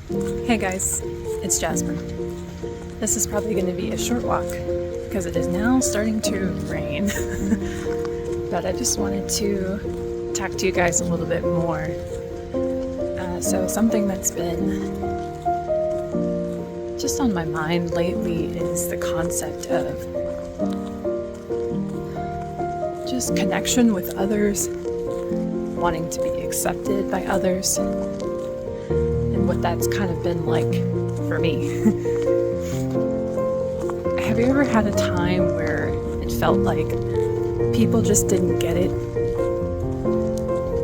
Hey guys, it's Jasmine. This is probably going to be a short walk because it is now starting to rain. But I just wanted to talk to you guys a little bit more. So something that's been just on my mind lately is the concept of just connection with others, wanting to be accepted by others, and what that's kind of been like for me. Have you ever had a time where it felt like people just didn't get it?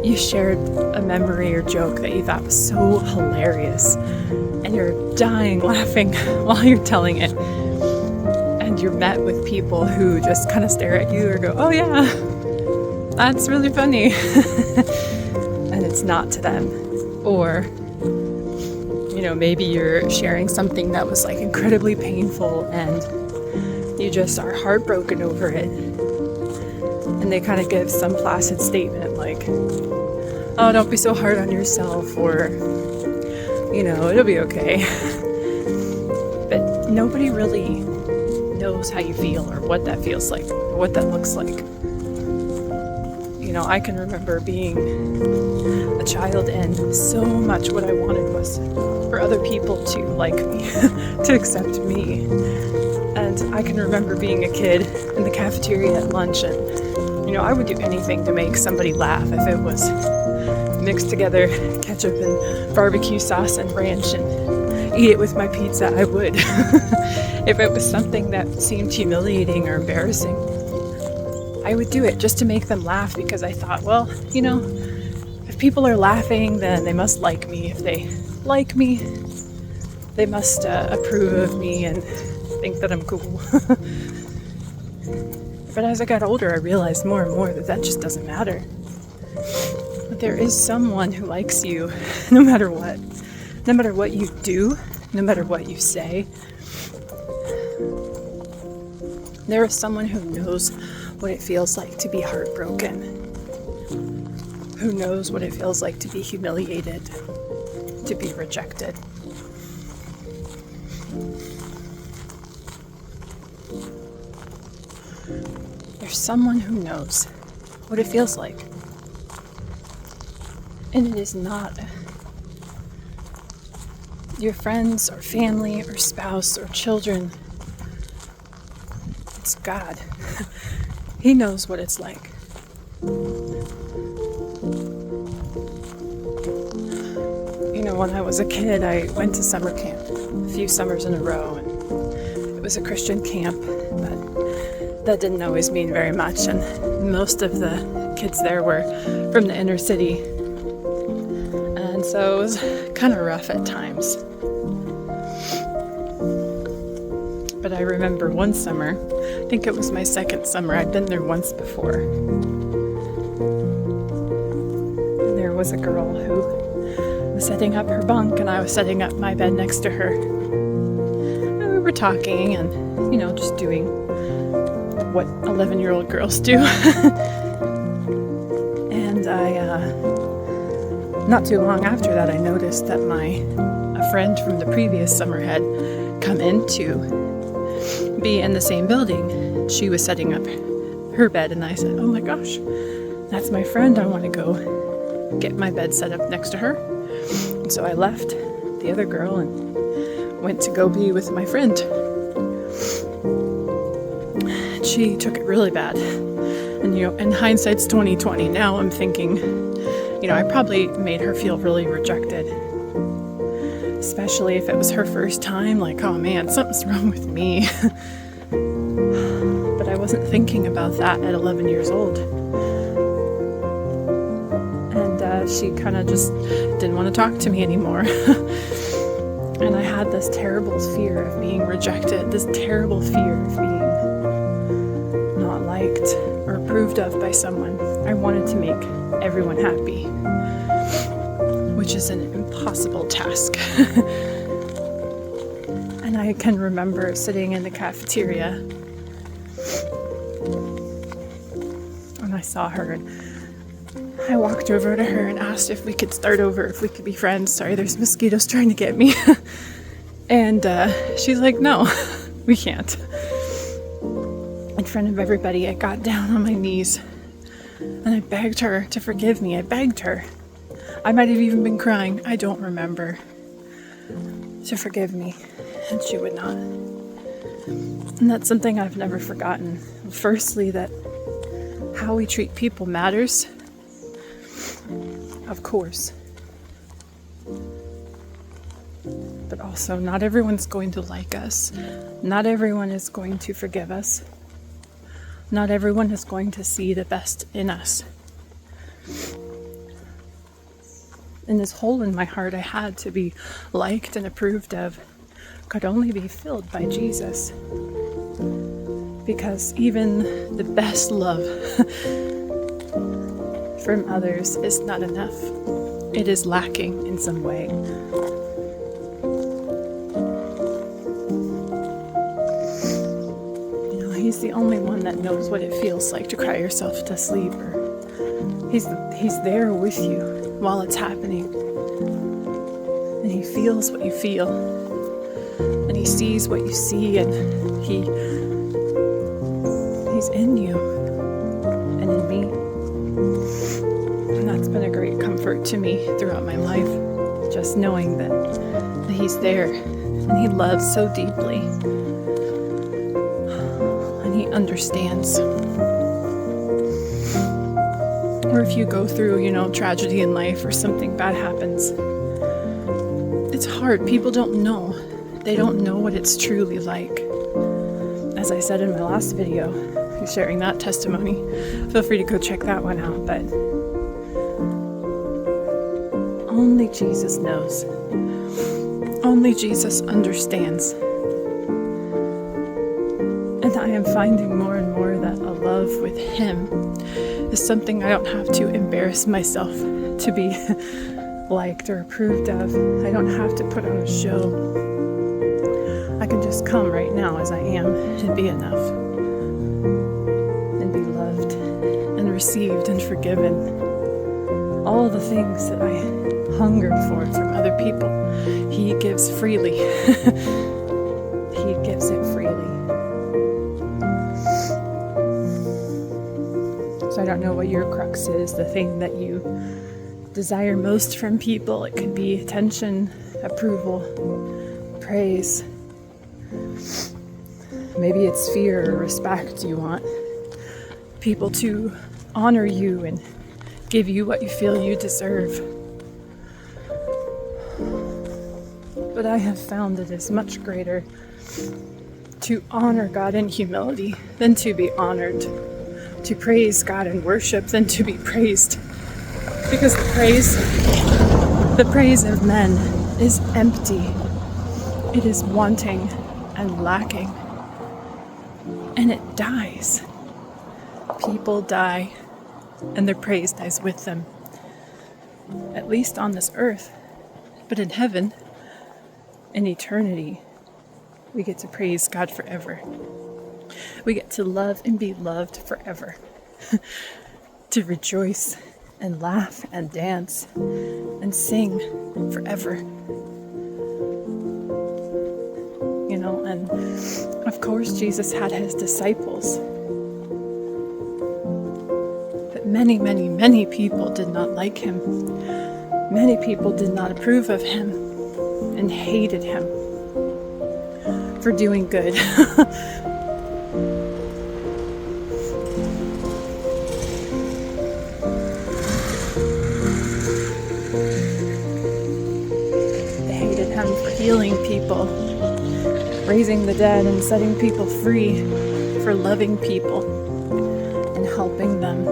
You shared a memory or joke that you thought was so hilarious, and you're dying laughing while you're telling it. And you're met with people who just kind of stare at you or go, "Oh yeah, that's really funny." And it's not to them. Or, maybe you're sharing something that was like incredibly painful and you just are heartbroken over it. And they kind of give some placid statement like, "Oh, don't be so hard on yourself," or, "It'll be okay." But nobody really knows how you feel or what that feels like, or what that looks like. I can remember being a child and so much what I wanted was for other people to like me, to accept me. And I can remember being a kid in the cafeteria at lunch and, I would do anything to make somebody laugh. If it was mixed together ketchup and barbecue sauce and ranch and eat it with my pizza, I would. If it was something that seemed humiliating or embarrassing, I would do it just to make them laugh, because I thought, well, if people are laughing, then they must like me. If they like me, they must approve of me and think that I'm cool. But as I got older, I realized more and more that just doesn't matter. But there is someone who likes you no matter what. No matter what you do, no matter what you say. There is someone who knows what it feels like to be heartbroken, who knows what it feels like to be humiliated, to be rejected. There's someone who knows what it feels like. And it is not your friends or family or spouse or children. It's God. He knows what it's like. When I was a kid, I went to summer camp a few summers in a row, and it was a Christian camp, but that didn't always mean very much, and most of the kids there were from the inner city, and so it was kind of rough at times. But I remember one summer, I think it was my second summer, I'd been there once before. And there was a girl who was setting up her bunk, and I was setting up my bed next to her. And we were talking and, just doing what 11-year-old girls do. And not too long after that, I noticed that a friend from the previous summer had come in to be in the same building. She was setting up her bed, and I said, "Oh my gosh, that's my friend. I want to go get my bed set up next to her." And so I left the other girl and went to go be with my friend. She took it really bad. And in hindsight's 2020, now I'm thinking, I probably made her feel really rejected. Especially if it was her first time, like, oh man, something's wrong with me. But I wasn't thinking about that at 11 years old. And she kind of just didn't want to talk to me anymore. And I had this terrible fear of being rejected, this terrible fear of being not liked or approved of by someone. I wanted to make everyone happy, which is an impossible task. And I can remember sitting in the cafeteria and I saw her, and I walked over to her and asked if we could start over, if we could be friends. Sorry, there's mosquitoes trying to get me. And she's like, no, we can't. In front of everybody, I got down on my knees and I begged her to forgive me. I begged her. I might have even been crying. I don't remember. To forgive me. And she would not. And that's something I've never forgotten. Firstly, that how we treat people matters. Of course. But also, not everyone's going to like us. Not everyone is going to forgive us. Not everyone is going to see the best in us. And this hole in my heart I had to be liked and approved of could only be filled by Jesus. Because even the best love from others is not enough. It is lacking in some way. He's the only one that knows what it feels like to cry yourself to sleep. Or he's there with you while it's happening. And he feels what you feel. And he sees what you see. And he's in you and in me. And that's been a great comfort to me throughout my life. Just knowing that he's there and he loves so deeply. He understands. Or if you go through, tragedy in life or something bad happens, it's hard. People don't know. They don't know what it's truly like. As I said in my last video, sharing that testimony, feel free to go check that one out. But only Jesus knows. Only Jesus understands. And I am finding more and more that a love with him is something I don't have to embarrass myself to be liked or approved of. I don't have to put on a show. I can just come right now as I am and be enough. And be loved and received and forgiven. All the things that I hungered for from other people, he gives freely. He gives it freely. So I don't know what your crux is, the thing that you desire most from people. It could be attention, approval, praise. Maybe it's fear or respect. You want people to honor you and give you what you feel you deserve. But I have found it is much greater to honor God in humility than to be honored. To praise God in worship than to be praised. Because the praise of men is empty. It is wanting and lacking. And it dies. People die and their praise dies with them. At least on this earth. But in heaven, in eternity, we get to praise God forever. We get to love and be loved forever. To rejoice and laugh and dance and sing forever. And of course Jesus had his disciples. But many, many, many people did not like him. Many people did not approve of him and hated him for doing good. Healing people, raising the dead and setting people free, for loving people and helping them.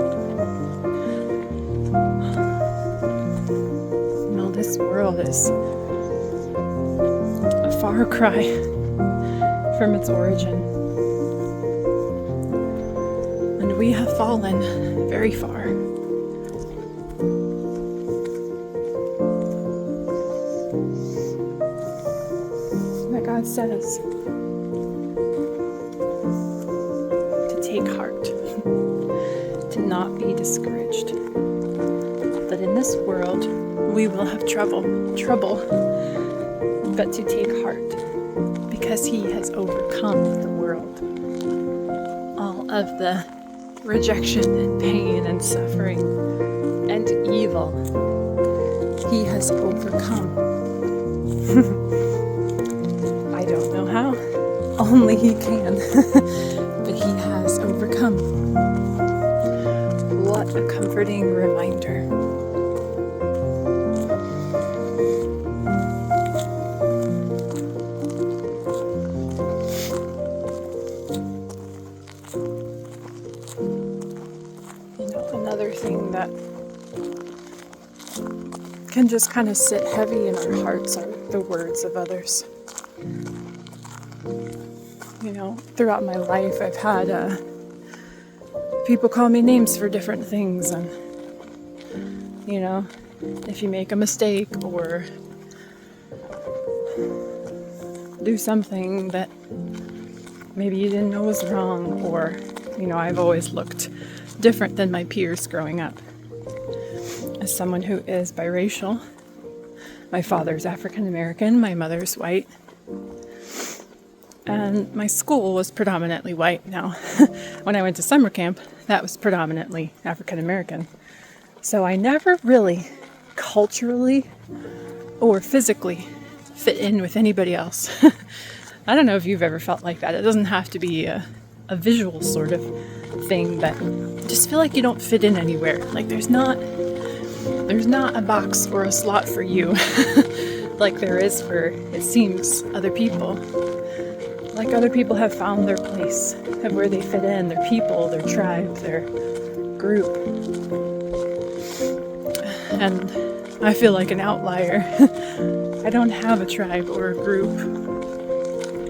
This world is a far cry from its origin. And we have fallen very far. God says to take heart, to not be discouraged, in this world we will have trouble, but to take heart, because he has overcome the world. All of the rejection and pain and suffering and evil, he has overcome. I don't know how, only he can, but he has overcome. What a comforting reminder. Another thing that can just kind of sit heavy in our hearts are the words of others. Throughout my life, I've had people call me names for different things, and if you make a mistake or do something that maybe you didn't know was wrong, or I've always looked different than my peers growing up. As someone who is biracial, my father's African American, my mother's white, and my school was predominantly white. Now, when I went to summer camp, that was predominantly African American. So I never really culturally or physically fit in with anybody else. I don't know if you've ever felt like that. It doesn't have to be a visual sort of thing, but just feel like you don't fit in anywhere. Like there's not a box or a slot for you like there is for, it seems, other people. Like other people have found their place of where they fit in, their people, their tribe, their group. And I feel like an outlier. I don't have a tribe or a group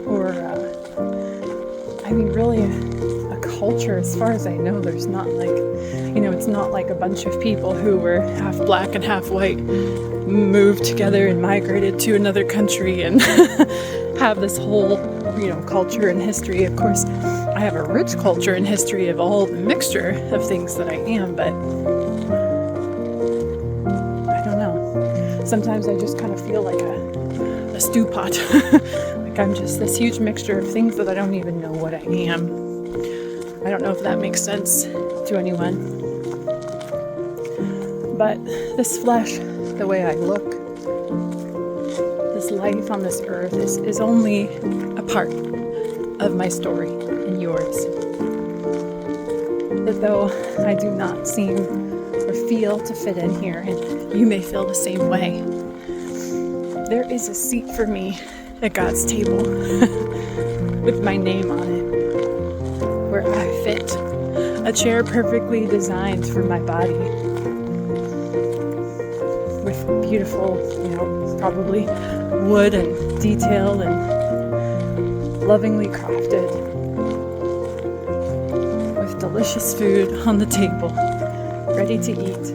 or really a culture. As far as I know, there's not like, it's not like a bunch of people who were half black and half white moved together and migrated to another country and have this whole, culture and history. Of course, I have a rich culture and history of all the mixture of things that I am, but I don't know. Sometimes I just kind of feel like a stew pot. Like I'm just this huge mixture of things that I don't even know what I am. I don't know if that makes sense to anyone. But this flesh, the way I look, this life on this earth is only a part of my story and yours. That though I do not seem or feel to fit in here, and you may feel the same way, there is a seat for me at God's table with my name on it, where I fit, a chair perfectly designed for my body, with beautiful, probably wood and detail and lovingly crafted, with delicious food on the table, ready to eat.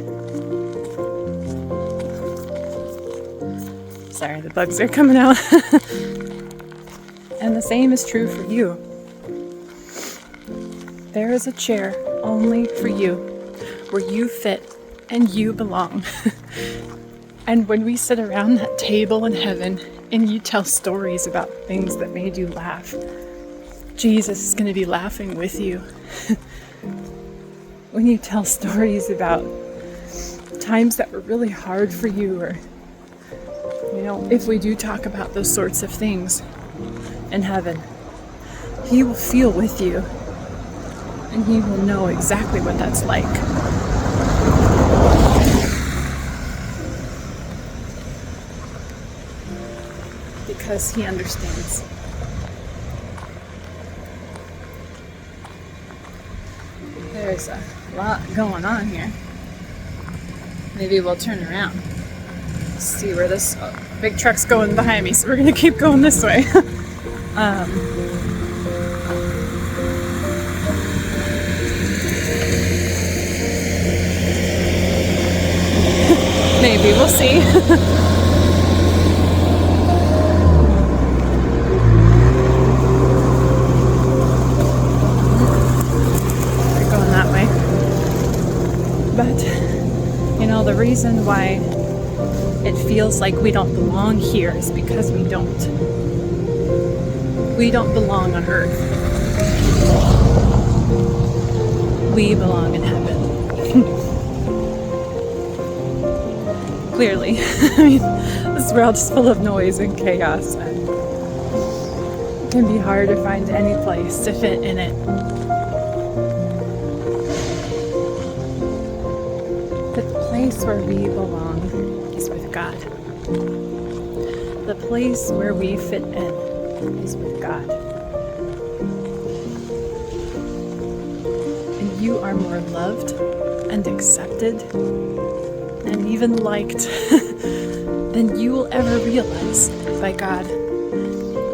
Sorry, the bugs are coming out. And the same is true for you. There is a chair only for you, where you fit and you belong. And when we sit around that table in heaven and you tell stories about things that made you laugh, Jesus is going to be laughing with you. When you tell stories about times that were really hard for you, or if we do talk about those sorts of things in heaven, he will feel with you and he will know exactly what that's like. Because he understands. There's a lot going on here. Maybe we'll turn around. See where this big truck's going behind me, so we're gonna keep going this way. Maybe, we'll see. We're going that way. But, the reason why it feels like we don't belong here is because we don't. We don't belong on earth. We belong in heaven. Clearly. I mean, this world is full of noise and chaos, and it can be hard to find any place to fit in it. The place where we belong is with God. The place where we fit in is with God. And you are more loved and accepted and even liked than you will ever realize by God.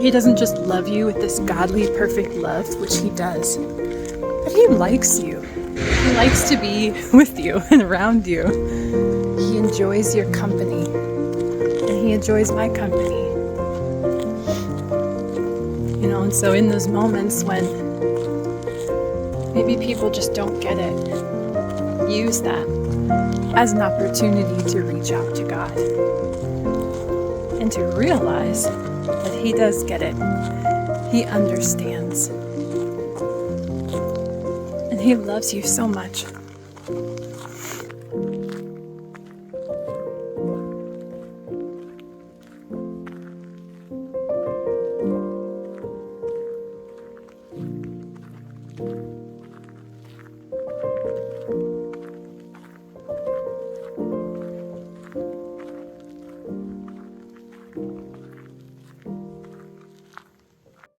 He doesn't just love you with this godly, perfect love, which He does, but He likes you. He likes to be with you and around you. He enjoys your company, and He enjoys my company. You know, and so in those moments when maybe people just don't get it, use that as an opportunity to reach out to God and to realize that He does get it. He understands. And He loves you so much.